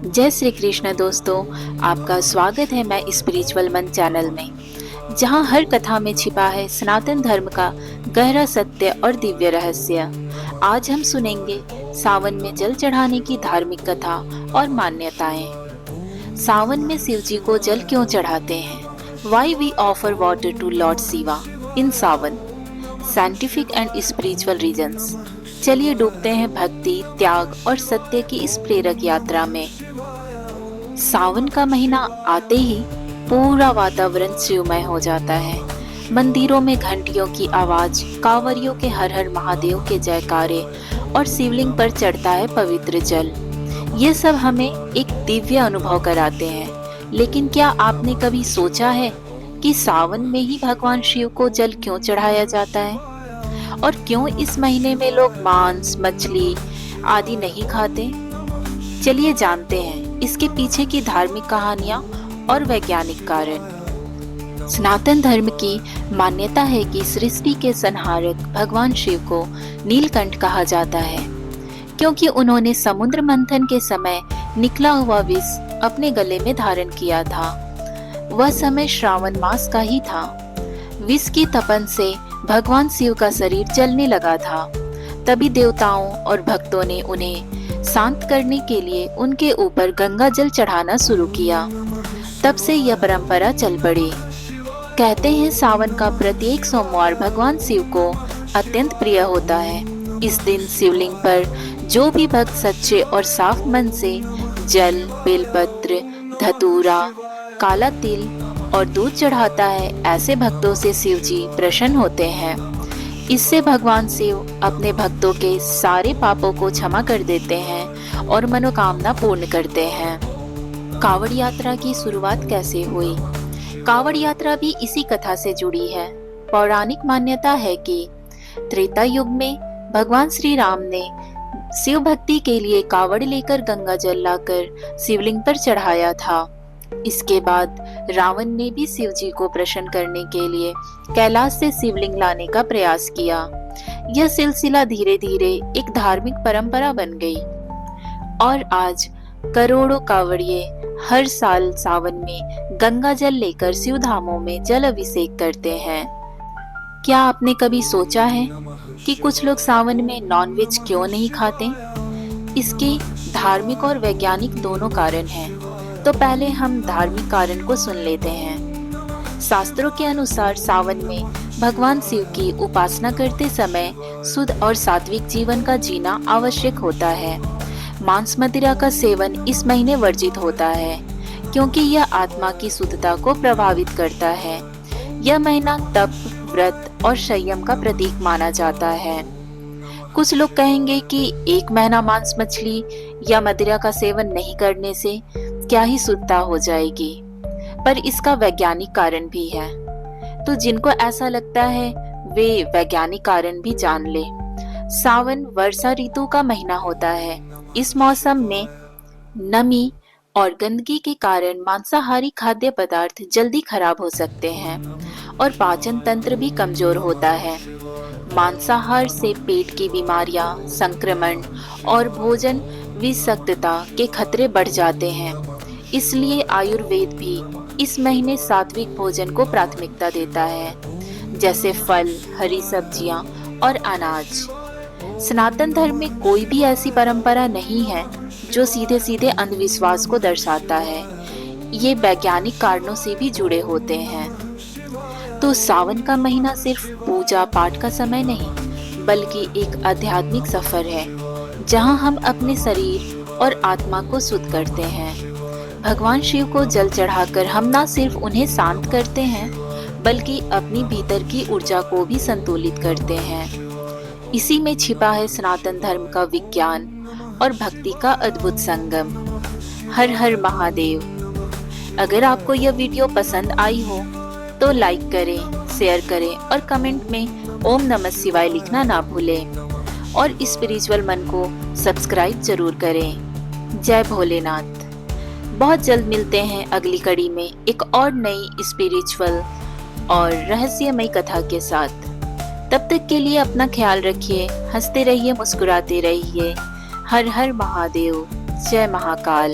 जय श्री कृष्ण दोस्तों, आपका स्वागत है मैं स्पिरिचुअल मन चैनल में, जहां हर कथा में छिपा है सनातन धर्म का गहरा सत्य और दिव्य रहस्य। आज हम सुनेंगे सावन में जल चढ़ाने की धार्मिक कथा और मान्यताएं। सावन में शिव जी को जल क्यों चढ़ाते हैं? Why we offer water to Lord Shiva in Sawan? Scientific and spiritual reasons. चलिए डूबते हैं भक्ति, त्याग और सत्य की इस प्रेरक यात्रा में। सावन का महीना आते ही पूरा वातावरण शिवमय हो जाता है। मंदिरों में घंटियों की आवाज, कांवरियों के हर हर महादेव के जयकारे और शिवलिंग पर चढ़ता है पवित्र जल। ये सब हमें एक दिव्य अनुभव कराते हैं। लेकिन क्या आपने कभी सोचा है कि सावन में ही भगवान शिव को जल क्यों चढ़ाया जाता है? और क्यों इस महीने में लोग मांस, मछली आदि नहीं खाते? चलिए जानते हैं इसके पीछे की धार्मिक कहानियां और वैज्ञानिक कारण। सनातन धर्म की मान्यता है कि सृष्टि के संहारक भगवान शिव को नीलकंठ कहा जाता है, क्योंकि उन्होंने समुद्र मंथन के समय निकला हुआ विष अपने गले में धारण किया था। वह समय श्रावण मास का ही था। विष की तपन से भगवान शिव का शरीर जलने लगा था। तभी देवताओं और भक्तों ने उन्हें शांत करने के लिए उनके ऊपर गंगा जल चढ़ाना शुरू किया। तब से यह परंपरा चल पड़ी। कहते हैं सावन का प्रत्येक सोमवार भगवान शिव को अत्यंत प्रिय होता है। इस दिन शिवलिंग पर जो भी भक्त सच्चे और साफ मन से जल, बेलपत्र, धतूरा, काला तिल और दूध चढ़ाता है, ऐसे भक्तों से शिव जी प्रसन्न होते हैं। इससे भगवान शिव अपने भक्तों के सारे पापों को क्षमा कर देते हैं और मनोकामना पूर्ण करते हैं। कांवड़ यात्रा की शुरुआत कैसे हुई? कांवड़ यात्रा भी इसी कथा से जुड़ी है। पौराणिक मान्यता है कि त्रेता युग में भगवान श्री राम ने शिव भक्ति के लिए कांवड़ लेकर गंगा जल लाकर शिवलिंग पर चढ़ाया था। इसके बाद रावण ने भी शिव जी को प्रसन्न करने के लिए कैलाश से शिवलिंग लाने का प्रयास किया। यह सिलसिला धीरे धीरे एक धार्मिक परंपरा बन गई और आज करोड़ों कांवड़िए हर साल सावन में गंगा जल लेकर शिव धामों में जल अभिषेक करते हैं। क्या आपने कभी सोचा है कि कुछ लोग सावन में नॉनवेज क्यों नहीं खाते? इसके धार्मिक और वैज्ञानिक दोनों कारण हैं। तो पहले हम धार्मिक कारण को सुन लेते हैं। शास्त्रों के अनुसार सावन में भगवान शिव की उपासना करते समय शुद्ध और सात्विक जीवन का जीना आवश्यक होता है। मांस मदिरा का सेवन इस महीने वर्जित होता है, क्योंकि यह आत्मा की शुद्धता को प्रभावित करता है। यह महीना तप, व्रत और संयम का प्रतीक माना जाता है। कुछ लोग कहेंगे कि एक महीना मांस, मछली या मदिरा का सेवन नहीं करने से क्या ही शुद्धता हो जाएगी, पर इसका वैज्ञानिक कारण भी है। तो जिनको ऐसा लगता है वे वैज्ञानिक कारण भी जान ले। सावन वर्षा ऋतु का महीना होता है। इस मौसम में नमी और गंदगी के कारण मांसाहारी खाद्य पदार्थ जल्दी खराब हो सकते हैं और पाचन तंत्र भी कमजोर होता है। मांसाहार से पेट की बीमारियां, संक्रमण और भोजन विषाक्तता के खतरे बढ़ जाते हैं। इसलिए आयुर्वेद भी इस महीने सात्विक भोजन को प्राथमिकता देता है, जैसे फल, हरी सब्जियां और अनाज। सनातन धर्म में कोई भी ऐसी परंपरा नहीं है जो सीधे सीधे अंधविश्वास को दर्शाता है। ये वैज्ञानिक कारणों से भी जुड़े होते हैं। तो सावन का महीना सिर्फ पूजा पाठ का समय नहीं, बल्कि एक आध्यात्मिक सफर है, जहां हम अपने शरीर और आत्मा को शुद्ध करते हैं। भगवान शिव को जल चढ़ाकर हम न सिर्फ उन्हें शांत करते हैं, बल्कि अपनी भीतर की ऊर्जा को भी संतुलित करते हैं। इसी में छिपा है सनातन धर्म का विज्ञान और भक्ति का अद्भुत संगम। हर हर महादेव। अगर आपको यह वीडियो पसंद आई हो तो लाइक करें, शेयर करें और कमेंट में ओम नमः शिवाय लिखना ना भूलें। और स्पिरिचुअल मन को सब्सक्राइब जरूर करें। जय भोलेनाथ। बहुत जल्द मिलते हैं अगली कड़ी में एक और नई स्पिरिचुअल और रहस्यमय कथा के साथ। तब तक के लिए अपना ख्याल रखिए, हंसते रहिए, मुस्कुराते रहिए। हर हर महादेव। जय महाकाल।